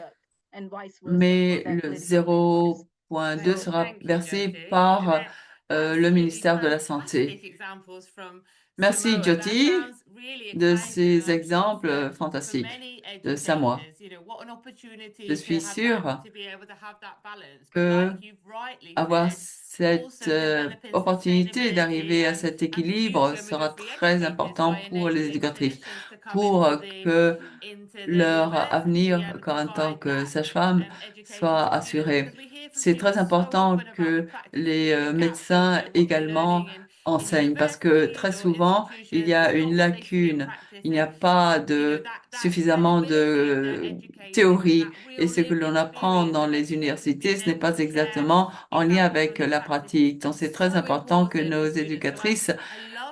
mais le 0,2 sera versé par le ministère de la Santé. Merci Jyoti de ces exemples fantastiques de Samoa. Je suis sûre que avoir cette opportunité d'arriver à cet équilibre sera très important pour les éducatrices, pour que leur avenir en tant que sage-femme soit assuré. C'est très important que les médecins également enseignent parce que très souvent, il y a une lacune. Il n'y a pas suffisamment de théorie et ce que l'on apprend dans les universités, ce n'est pas exactement en lien avec la pratique. Donc, c'est très important que nos éducatrices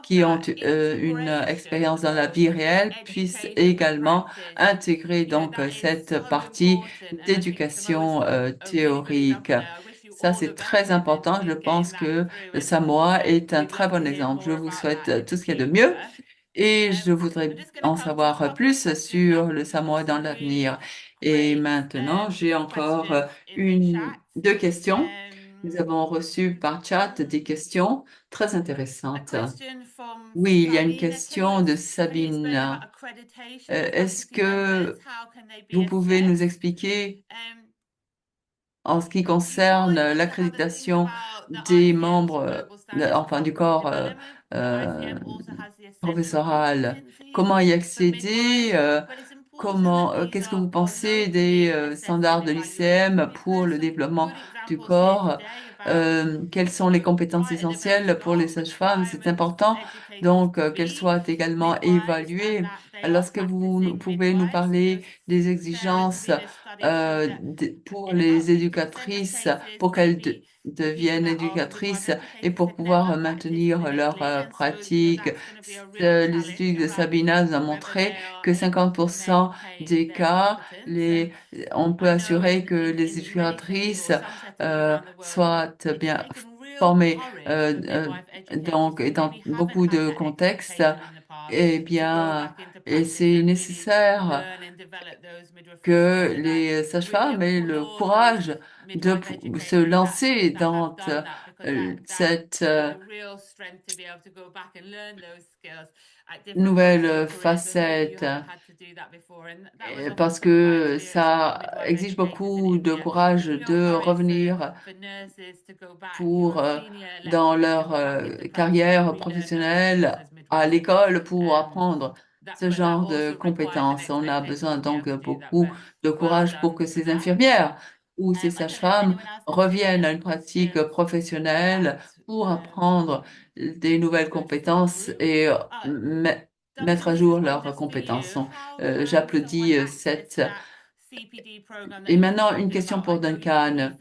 qui ont une expérience dans la vie réelle puissent également intégrer donc cette partie d'éducation théorique. Ça, c'est très important. Je pense que le Samoa est un très bon exemple. Je vous souhaite tout ce qu'il y a de mieux et je voudrais en savoir plus sur le Samoa dans l'avenir. Et maintenant, j'ai encore deux questions. Nous avons reçu par chat des questions très intéressantes. Oui, il y a une question de Sabine. Est-ce que vous pouvez nous expliquer en ce qui concerne l'accréditation des membres, enfin du corps professoral, comment y accéder, qu'est-ce que vous pensez des standards de l'ICM pour le développement du corps, quelles sont les compétences essentielles pour les sages-femmes, c'est important donc qu'elles soient également évaluées lorsque vous pouvez nous parler des exigences pour les éducatrices, pour qu'elles deviennent éducatrices et pour pouvoir maintenir leur pratique. Les études de Sabina nous ont montré que 50% des cas, on peut assurer que les éducatrices soient bien formées. Donc, dans beaucoup de contextes, eh bien, et c'est nécessaire que les sages-femmes aient le courage de se lancer dans cette nouvelle facette, parce que ça exige beaucoup de courage de revenir dans leur carrière professionnelle à l'école pour apprendre ce genre de compétences. On a besoin donc de beaucoup de courage pour que ces infirmières ou ces sages-femmes reviennent à une pratique professionnelle pour apprendre des nouvelles compétences et mettre à jour leurs compétences. J'applaudis cette... Et maintenant, une question pour Duncan.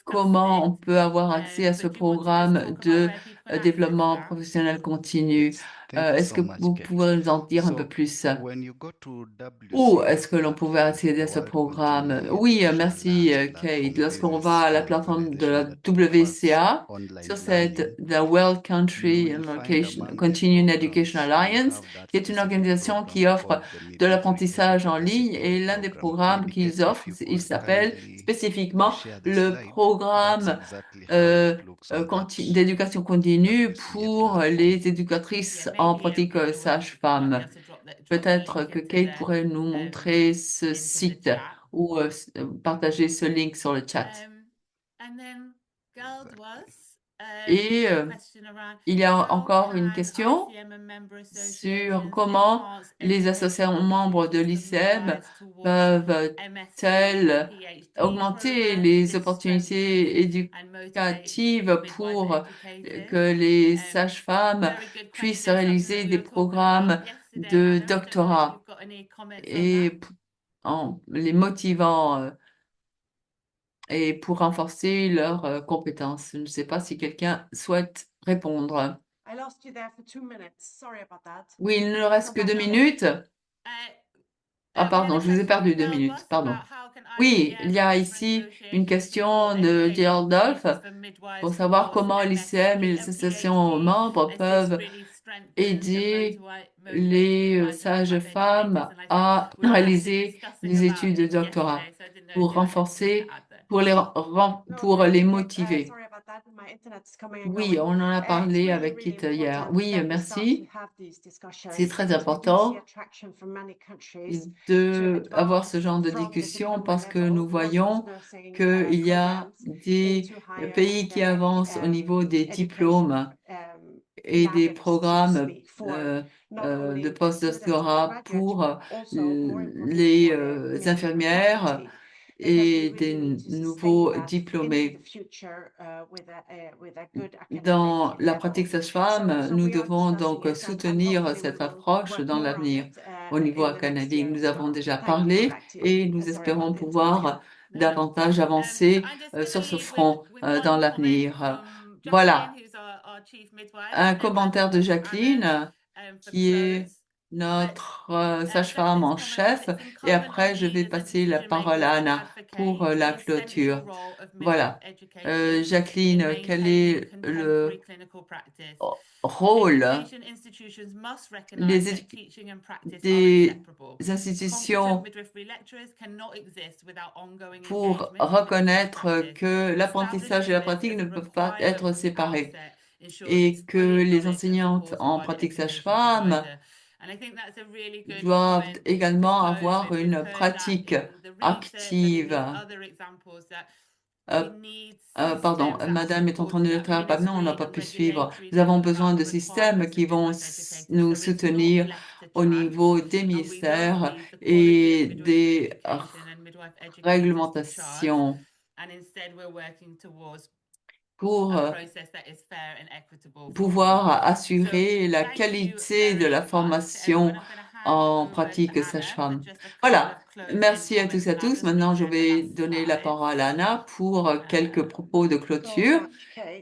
Comment on peut avoir accès à ce programme de développement professionnel continu? Est-ce que vous pouvez nous en dire un peu plus? Où est-ce que l'on pouvait accéder à ce programme? Oui, merci Kate. Lorsqu'on va à la plateforme de la WCA, sur cette The World Country and Location Continuing Education Alliance, qui est une organisation qui offre de l'apprentissage en ligne, et l'un des programmes qu'ils offrent, il s'appelle spécifiquement le programme d'éducation continue pour les éducatrices en pratique sage-femme. Peut-être que Kate pourrait nous montrer ce site ou partager ce link sur le chat. Et il y a encore une question sur comment les associations membres de l'ICM peuvent-elles augmenter les opportunités éducatives pour que les sages-femmes puissent réaliser des programmes de doctorat et en les motivant et pour renforcer leurs compétences. Je ne sais pas si quelqu'un souhaite répondre. Oui, il ne reste que 2 minutes. Ah, pardon, je vous ai perdu 2 minutes, pardon. Oui, il y a ici une question de Gerald Dolph pour savoir comment l'ICM et les associations membres peuvent aider les sages-femmes à réaliser des études de doctorat pour renforcer, pour les motiver. Oui, on en a parlé avec Kit hier. Oui, merci. C'est très important d'avoir ce genre de discussion parce que nous voyons qu'il y a des pays qui avancent au niveau des diplômes et des programmes de post-doctorat pour les infirmières et des nouveaux diplômés. Dans la pratique sage-femme, nous devons donc soutenir cette approche dans l'avenir. Au niveau académique, nous avons déjà parlé et nous espérons pouvoir davantage avancer sur ce front dans l'avenir. Voilà. Un commentaire de Jacqueline, qui est notre sage-femme en chef, et après je vais passer la parole à Anna pour la clôture. Voilà. Jacqueline, quel est le rôle des institutions pour reconnaître que l'apprentissage et la pratique ne peuvent pas être séparés et que les enseignantes en pratique sage-femme doivent également avoir une pratique active. Pardon, madame est en train de le faire. Non, on n'a pas pu suivre. Nous avons besoin de systèmes qui vont nous soutenir au niveau des ministères et des réglementations pour pouvoir assurer la qualité de la formation en pratique sage-femme. Voilà, merci à tous et à tous. Maintenant, je vais donner la parole à Anna pour quelques propos de clôture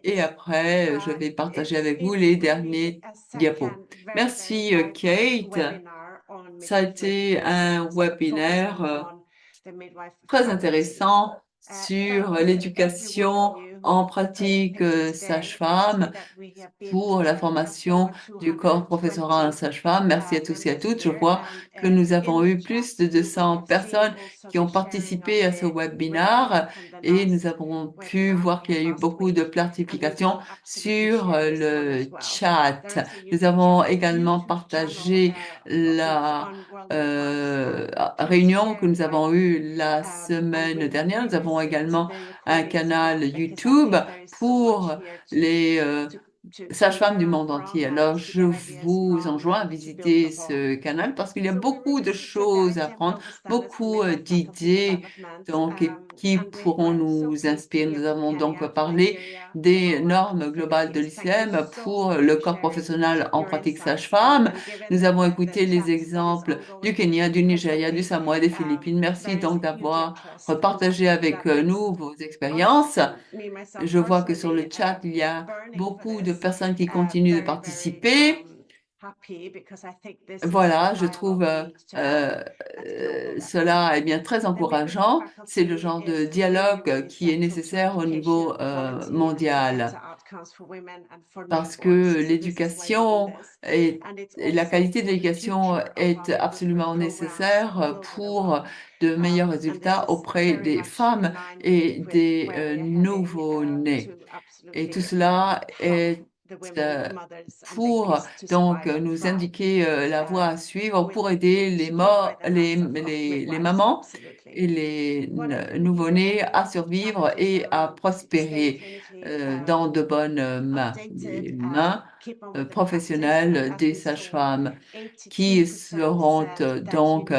et après, je vais partager avec vous les derniers diapos. Merci, Kate. Ça a été un webinaire très intéressant sur l'éducation en pratique sage-femme pour la formation du corps professoral en sage-femme. Merci à tous et à toutes. Je vois que nous avons eu plus de 200 personnes qui ont participé à ce webinaire et nous avons pu voir qu'il y a eu beaucoup de participation sur le chat. Nous avons également partagé la réunion que nous avons eue la semaine dernière. Nous avons également un canal YouTube pour les sages-femmes du monde entier. Alors, je vous enjoins à visiter ce canal parce qu'il y a beaucoup de choses à apprendre, beaucoup d'idées donc, qui pourront nous inspirer. Nous avons donc parlé des normes globales de l'ICM pour le corps professionnel en pratique sage-femme. Nous avons écouté les exemples du Kenya, du Nigeria, du Samoa, des Philippines. Merci donc d'avoir partagé avec nous vos expériences. Je vois que sur le chat, il y a beaucoup de personnes qui continuent de participer. Voilà, je trouve cela bien très encourageant. C'est le genre de dialogue qui est nécessaire au niveau mondial parce que l'éducation et la qualité de l'éducation est absolument nécessaire pour de meilleurs résultats auprès des femmes et des nouveau-nés. Et tout cela est pour donc nous indiquer la voie à suivre pour aider les mamans et les nouveau-nés à survivre et à prospérer dans de bonnes mains, des mains professionnelles des sages-femmes qui seront donc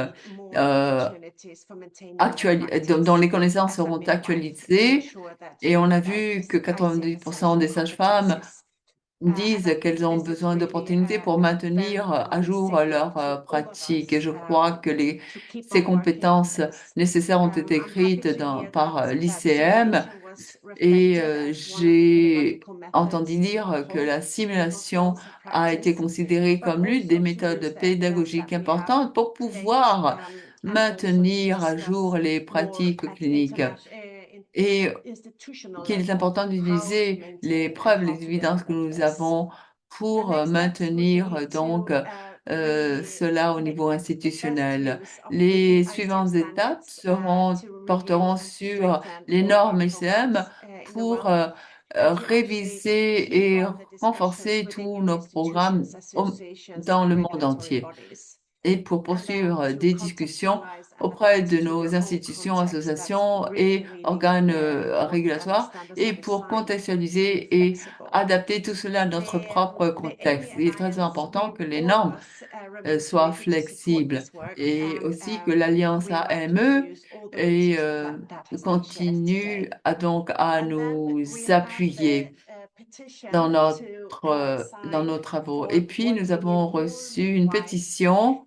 dont les connaissances seront actualisées. Et on a vu que 90% des sages-femmes disent qu'elles ont besoin d'opportunités pour maintenir à jour leur pratique. Et je crois que ces compétences nécessaires ont été écrites par l'ICM. Et j'ai entendu dire que la simulation a été considérée comme l'une des méthodes pédagogiques importantes pour pouvoir maintenir à jour les pratiques cliniques. Et qu'il est important d'utiliser les preuves, les évidences que nous avons pour maintenir donc cela au niveau institutionnel. Les suivantes étapes porteront sur les normes ICM pour réviser et renforcer tous nos programmes dans le monde entier et pour poursuivre des discussions auprès de nos institutions, associations et organes régulatoires et pour contextualiser et adapter tout cela à notre propre contexte. Il est très important que les normes soient flexibles et aussi que l'Alliance AME continue à nous appuyer dans nos travaux. Et puis, nous avons reçu une pétition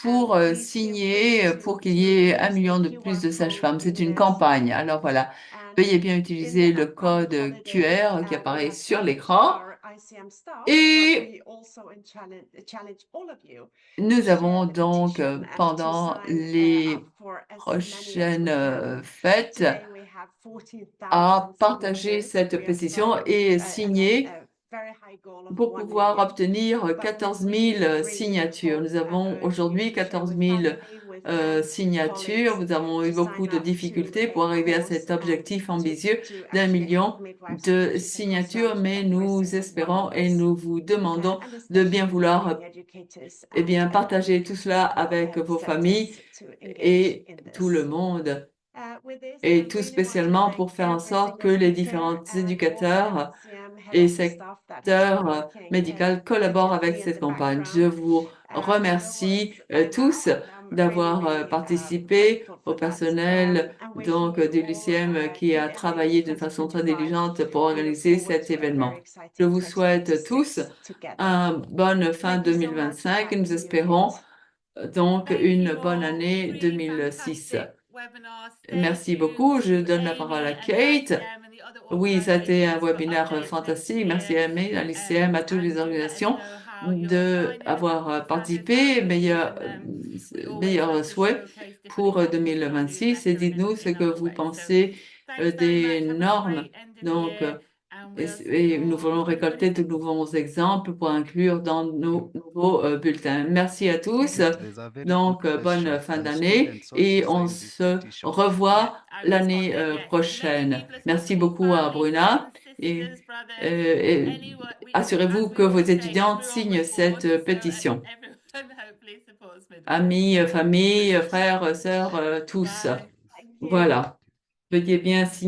pour signer pour qu'il y ait 1 million de plus de sages-femmes. C'est une campagne. Alors voilà, veuillez bien utiliser le code QR qui apparaît sur l'écran. Et nous avons donc, pendant les prochaines fêtes, à partager cette pétition et signer pour pouvoir obtenir 14 000 signatures. Nous avons aujourd'hui 14 000 signatures. Nous avons eu beaucoup de difficultés pour arriver à cet objectif ambitieux d'1 million de signatures, mais nous espérons et nous vous demandons de bien vouloir partager tout cela avec vos familles et tout le monde. Et tout spécialement pour faire en sorte que les différents éducateurs et secteurs médicaux collaborent avec cette campagne. Je vous remercie tous d'avoir participé, au personnel donc de l'ICM qui a travaillé de façon très diligente pour organiser cet événement. Je vous souhaite tous une bonne fin 2025 et nous espérons donc une bonne année 2006. Merci beaucoup. Je donne la parole à Kate. Oui, ça a été un webinaire fantastique. Merci à Amy, à l'ICM, à toutes les organisations d'avoir participé. Meilleurs souhaits pour 2026 et dites-nous ce que vous pensez des normes. Donc, et nous voulons récolter de nouveaux exemples pour inclure dans nos nouveaux bulletins. Merci à tous. Donc, bonne fin d'année et on se revoit l'année prochaine. Merci beaucoup à Bruna et assurez-vous que vos étudiantes signent cette pétition. Amis, famille, frères, sœurs, tous. Voilà. Veuillez bien signer.